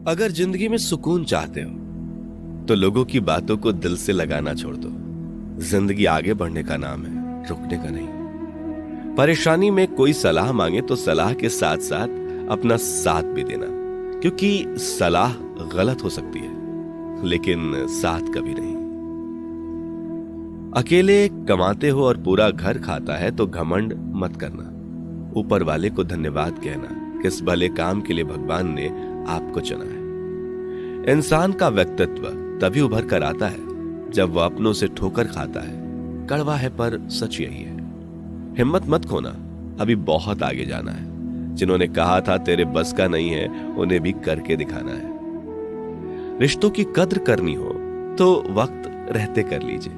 अगर जिंदगी में सुकून चाहते हो तो लोगों की बातों को दिल से लगाना छोड़ दो। जिंदगी आगे बढ़ने का नाम है, रुकने का नहीं। परेशानी में कोई सलाह मांगे तो सलाह के साथ साथ अपना साथ भी देना, क्योंकि सलाह गलत हो सकती है लेकिन साथ कभी नहीं। अकेले कमाते हो और पूरा घर खाता है तो घमंड मत करना। ऊपर वाले को धन्यवाद कहना, किस भले काम के लिए भगवान ने आपको चुना है। इंसान का व्यक्तित्व तभी उभर कर आता है जब वह अपनों से ठोकर खाता है। कड़वा है पर सच यही है। हिम्मत मत खोना, अभी बहुत आगे जाना है। जिन्होंने कहा था तेरे बस का नहीं है, उन्हें भी करके दिखाना है। रिश्तों की कद्र करनी हो तो वक्त रहते कर लीजिए,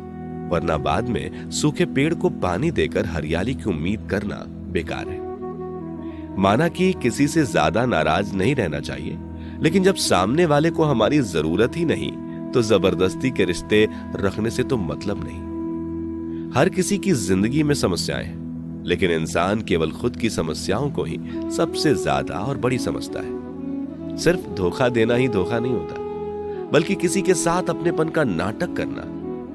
वरना बाद में सूखे पेड़ को पानी देकर हरियाली की उम्मीद करना बेकार है। माना कि किसी से ज्यादा नाराज नहीं रहना चाहिए, लेकिन जब सामने वाले को हमारी जरूरत ही नहीं तो जबरदस्ती के रिश्ते रखने से तो मतलब नहीं। हर किसी की जिंदगी में समस्याएं हैं, लेकिन इंसान केवल खुद की समस्याओं को ही सबसे ज्यादा और बड़ी समझता है। सिर्फ धोखा देना ही धोखा नहीं होता, बल्कि किसी के साथ अपनेपन का नाटक करना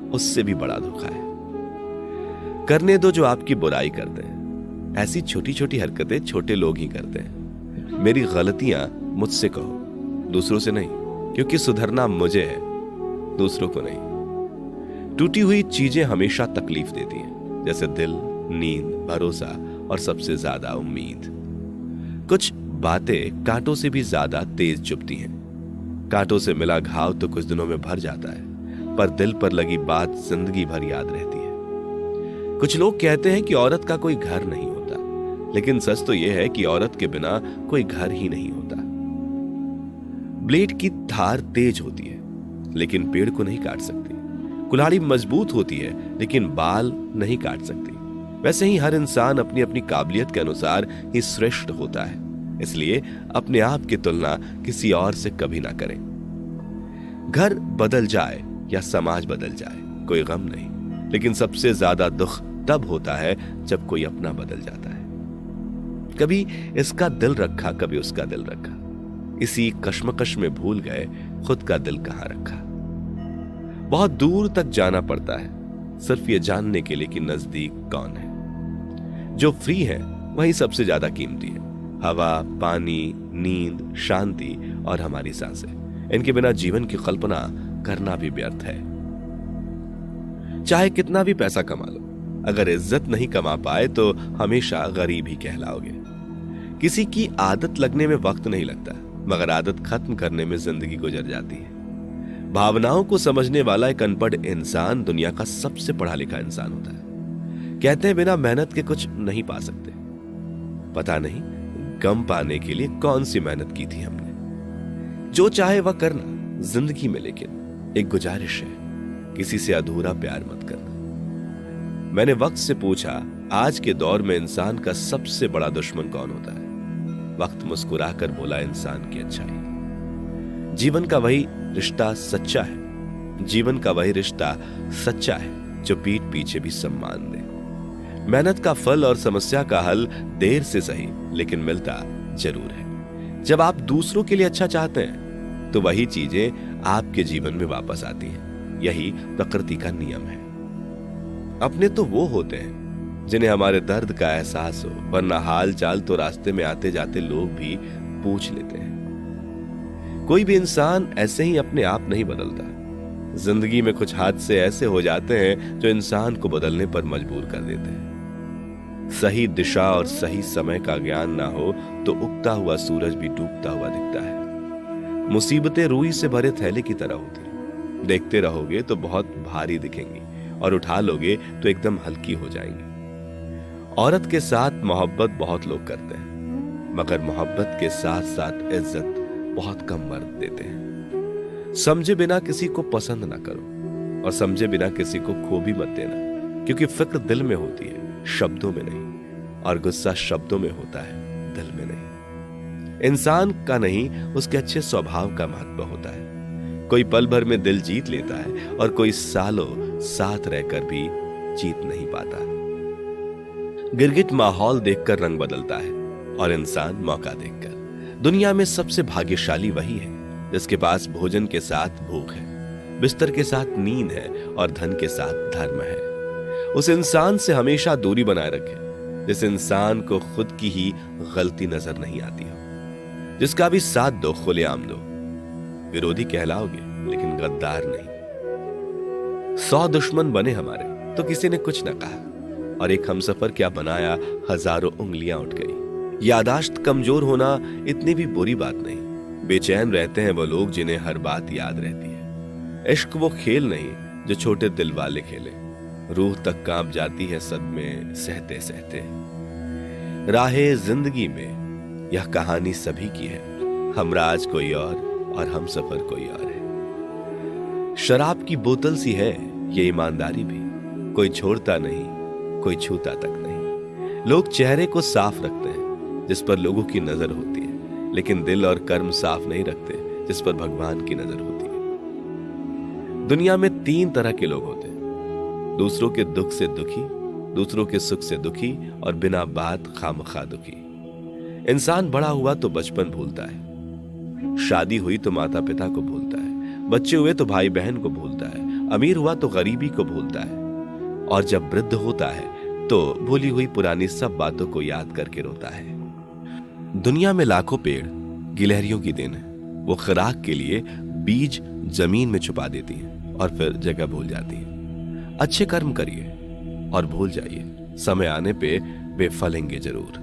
उससे भी बड़ा धोखा है। करने दो जो आपकी बुराई करते हैं। ऐसी छोटी छोटी हरकतें छोटे लोग ही करते हैं। मेरी गलतियां मुझसे कहो, दूसरों से नहीं, क्योंकि सुधरना मुझे है, दूसरों को नहीं। टूटी हुई चीजें हमेशा तकलीफ देती हैं, जैसे दिल, नींद, भरोसा और सबसे ज्यादा उम्मीद। कुछ बातें कांटों से भी ज्यादा तेज चुभती हैं। कांटों से मिला घाव तो कुछ दिनों में भर जाता है, पर दिल पर लगी बात जिंदगी भर याद रहती है। कुछ लोग कहते हैं कि औरत का कोई घर नहीं होता, लेकिन सच तो यह है कि औरत के बिना कोई घर ही नहीं होता। ब्लेड की धार तेज होती है, लेकिन पेड़ को नहीं काट सकती। कुल्हाड़ी मजबूत होती है, लेकिन बाल नहीं काट सकती। वैसे ही हर इंसान अपनी अपनी काबिलियत के अनुसार ही श्रेष्ठ होता है, इसलिए अपने आप की तुलना किसी और से कभी ना करें। घर बदल जाए या समाज बदल जाए कोई गम नहीं, लेकिन सबसे ज्यादा दुख तब होता है जब कोई अपना बदल जाता है। कभी इसका दिल रखा, कभी उसका दिल रखा, इसी कश्मकश में भूल गए खुद का दिल कहां रखा। बहुत दूर तक जाना पड़ता है सिर्फ ये जानने के लिए कि नजदीक कौन है। जो फ्री है वही सबसे ज्यादा कीमती है। हवा, पानी, नींद, शांति और हमारी सांसें, इनके बिना जीवन की कल्पना करना भी व्यर्थ है। चाहे कितना भी पैसा कमा लो, अगर इज्जत नहीं कमा पाए तो हमेशा गरीब ही कहलाओगे। किसी की आदत लगने में वक्त नहीं लगता, मगर आदत खत्म करने में जिंदगी गुजर जाती है। भावनाओं को समझने वाला एक अनपढ़ इंसान दुनिया का सबसे पढ़ा लिखा इंसान होता है। कहते हैं बिना मेहनत के कुछ नहीं पा सकते। पता नहीं गम पाने के लिए कौन सी मेहनत की थी हमने। जो चाहे वह करना जिंदगी में, लेकिन एक गुजारिश है, किसी से अधूरा प्यार मत करना। मैंने वक्त से पूछा, आज के दौर में इंसान का सबसे बड़ा दुश्मन कौन होता है? वक्त मुस्कुराकर बोला, इंसान की अच्छाई। जीवन का वही रिश्ता सच्चा है, जीवन का वही रिश्ता सच्चा है जो पीठ पीछे भी सम्मान दे। मेहनत का फल और समस्या का हल देर से सही, लेकिन मिलता जरूर है। जब आप दूसरों के लिए अच्छा चाहते हैं तो वही चीजें आपके जीवन में वापस आती हैं। यही प्रकृति का नियम है। अपने तो वो होते हैं जिन्हें हमारे दर्द का एहसास हो, वरना हाल चाल तो रास्ते में आते जाते लोग भी पूछ लेते हैं। कोई भी इंसान ऐसे ही अपने आप नहीं बदलता। जिंदगी में कुछ हादसे ऐसे हो जाते हैं जो इंसान को बदलने पर मजबूर कर देते हैं। सही दिशा और सही समय का ज्ञान ना हो तो उगता हुआ सूरज भी डूबता हुआ दिखता है। मुसीबतें रुई से भरे थैले की तरह होती हैं। देखते रहोगे तो बहुत भारी दिखेंगी और उठा लोगे तो एकदम हल्की हो जाएंगी। औरत के साथ मोहब्बत बहुत लोग करते हैं, मगर मोहब्बत के साथ साथ इज्जत बहुत कम मर्द देते हैं। समझे बिना किसी को पसंद ना करो और समझे बिना किसी को खो भी मत देना, क्योंकि फिक्र दिल में होती है, शब्दों में नहीं, और गुस्सा शब्दों में होता है, दिल में नहीं। इंसान का नहीं, उसके अच्छे स्वभाव का महत्व होता है। कोई पल भर में दिल जीत लेता है और कोई सालों साथ रहकर भी जीत नहीं पाता। गिरगिट माहौल देखकर रंग बदलता है और इंसान मौका देखकर। दुनिया में सबसे भाग्यशाली वही है जिसके पास भोजन के साथ भूख है, बिस्तर के साथ नींद है और धन के साथ धर्म है। उस इंसान से हमेशा दूरी बनाए रखें जिस इंसान को खुद की ही गलती नजर नहीं आती हो। जिसका भी साथ दो खुलेआम दो, विरोधी कहलाओगे लेकिन गद्दार नहीं। 100 दुश्मन बने हमारे तो किसी ने कुछ न कहा, और एक हमसफर क्या बनाया, हजारों उंगलियां उठ गई। यादाश्त कमजोर होना इतनी भी बुरी बात नहीं। बेचैन रहते हैं वो लोग जिन्हें हर बात याद रहती है। इश्क वो खेल नहीं जो छोटे दिल वाले खेले। रूह तक कांप जाती है सदमे सहते सहते। राहे जिंदगी में यह कहानी सभी की है। हमराज कोई और हमसफर कोई और है। शराब की बोतल सी है ये ईमानदारी भी, कोई छोड़ता नहीं, कोई छूता तक नहीं। लोग चेहरे को साफ रखते हैं जिस पर लोगों की नजर होती है, लेकिन दिल और कर्म साफ नहीं रखते जिस पर भगवान की नजर होती है। दुनिया में 3 तरह के लोग होते हैं, दूसरों के दुख से दुखी, दूसरों के सुख से दुखी और बिना बात खामखा दुखी। इंसान बड़ा हुआ तो बचपन भूलता है, शादी हुई तो माता पिता को भूलता है, बच्चे हुए तो भाई बहन को भूलता है, अमीर हुआ तो गरीबी को भूलता है, और जब वृद्ध होता है तो भूली हुई पुरानी सब बातों को याद करके रोता है। दुनिया में लाखों पेड़ गिलहरियों की देन है। वो खुराक के लिए बीज जमीन में छुपा देती हैं और फिर जगह भूल जाती हैं। अच्छे कर्म करिए और भूल जाइए, समय आने पे वे फलेंगे जरूर।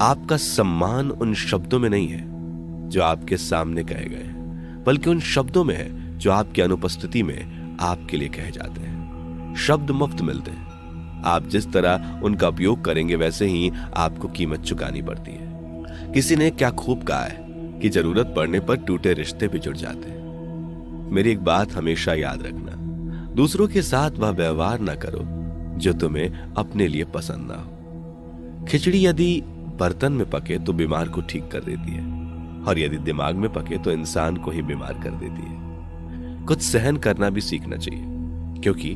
आपका सम्मान उन शब्दों में नहीं है जो आपके सामने कहे गए, बल्कि उन शब्दों में है जो आपकी अनुपस्थिति में आपके लिए कहे जाते हैं। शब्द मुफ्त मिलते हैं, आप जिस तरह उनका उपयोग करेंगे वैसे ही आपको कीमत चुकानी पड़ती है। किसी ने क्या खूब कहा है कि जरूरत पड़ने पर टूटे रिश्ते भी जुड़ जाते हैं। मेरी एक बात हमेशा याद रखना, दूसरों के साथ वह व्यवहार ना करो जो तुम्हें अपने लिए पसंद ना हो। खिचड़ी यदि बर्तन में पके तो बीमार को ठीक कर देती है, और यदि दिमाग में पके तो इंसान को ही बीमार कर देती है। कुछ सहन करना भी सीखना चाहिए, क्योंकि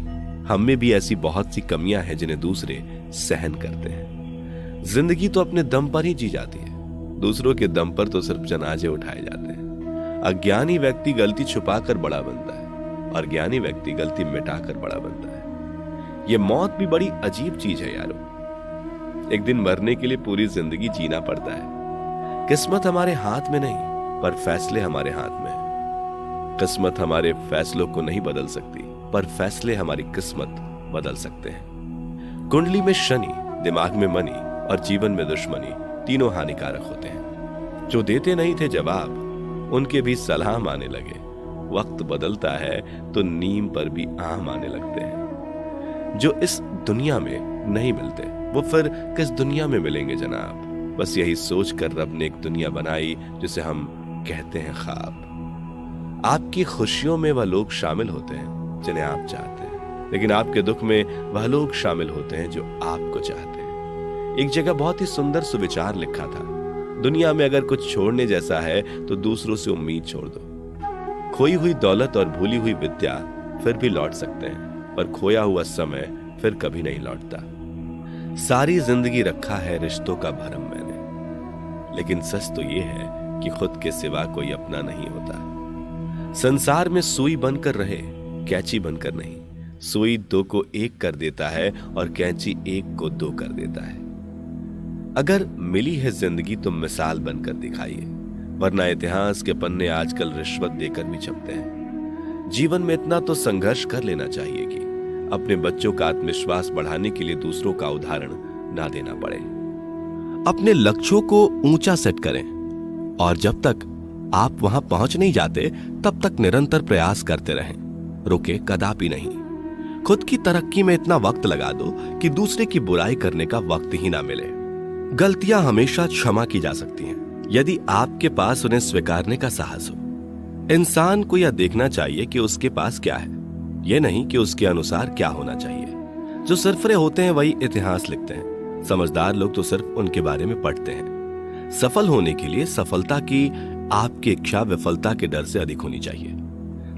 हम में भी ऐसी बहुत सी कमियां हैं जिन्हें दूसरे सहन करते हैं। जिंदगी तो अपने दम पर ही जी जाती है, दूसरों के दम पर तो सिर्फ जनाजे उठाए जाते हैं। अज्ञानी व्यक्ति गलती छुपाकर बड़ा बनता है और ज्ञानी व्यक्ति गलती मिटाकर बड़ा बनता है। यह मौत भी बड़ी अजीब चीज है यारो। एक दिन मरने के लिए पूरी जिंदगी जीना पड़ता है। किस्मत हमारे हाथ में नहीं, पर फैसले हमारे हाथ में है। किस्मत हमारे फैसलों को नहीं बदल सकती, पर फैसले हमारी किस्मत बदल सकते हैं। कुंडली में शनि, दिमाग में मनी और जीवन में दुश्मनी तीनों हानिकारक होते हैं। जो देते नहीं थे जवाब, उनके भी सलाम आने लगे। वक्त बदलता है तो नीम पर भी आम आने लगते हैं। जो इस दुनिया में नहीं मिलते वो फिर किस दुनिया में मिलेंगे जनाब। बस यही सोचकर रब ने एक दुनिया बनाई जिसे हम कहते हैं ख्वाब। आपकी खुशियों में वह लोग शामिल होते हैं जिन्हें आप चाहते हैं, लेकिन आपके दुख में वह लोग शामिल होते हैं जो आपको चाहते हैं। एक जगह बहुत ही सुंदर सुविचार लिखा था, दुनिया में अगर कुछ छोड़ने जैसा है तो दूसरों से उम्मीद छोड़ दो। खोई हुई दौलत और भूली हुई विद्या फिर भी लौट सकते हैं, पर खोया हुआ समय फिर कभी नहीं लौटता। सारी जिंदगी रखा है रिश्तों का भरम मैंने, लेकिन सच तो ये है कि खुद के सिवा कोई अपना नहीं होता। संसार में सुई बनकर रहे, कैंची बनकर नहीं। सुई 2 को 1 कर देता है और कैंची 1 को 2 कर देता है। अगर मिली है जिंदगी तो मिसाल बनकर दिखाइए, वरना इतिहास के पन्ने आजकल रिश्वत देकर भी छपते हैं। जीवन में इतना तो संघर्ष कर लेना चाहिए कि अपने बच्चों का आत्मविश्वास बढ़ाने के लिए दूसरों का उदाहरण ना देना पड़े। अपने लक्ष्यों को ऊंचा सेट करें, और जब तक आप वहां पहुंच नहीं जाते तब तक निरंतर प्रयास करते रहें, रुके कदापि नहीं। खुद की तरक्की में इतना वक्त लगा दो कि दूसरे की बुराई करने का वक्त ही ना मिले। गलतियां हमेशा क्षमा की जा सकती हैं यदि आपके पास उन्हें स्वीकारने का साहस हो। इंसान को यह देखना चाहिए कि उसके पास क्या है, यह नहीं कि उसके अनुसार क्या होना चाहिए। जो सरफरे होते हैं वही इतिहास लिखते हैं, समझदार लोग तो सिर्फ उनके बारे में पढ़ते हैं। सफल होने के लिए सफलता की आपकी इच्छा विफलता के डर से अधिक होनी चाहिए।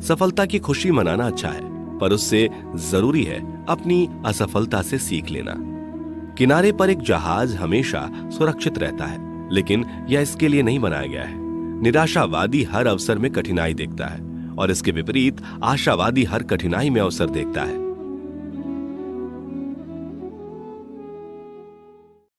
सफलता की खुशी मनाना अच्छा है, पर उससे जरूरी है अपनी असफलता से सीख लेना। किनारे पर एक जहाज हमेशा सुरक्षित रहता है, लेकिन यह इसके लिए नहीं बनाया गया है। निराशावादी हर अवसर में कठिनाई देखता है और इसके विपरीत आशावादी हर कठिनाई में अवसर देखता है।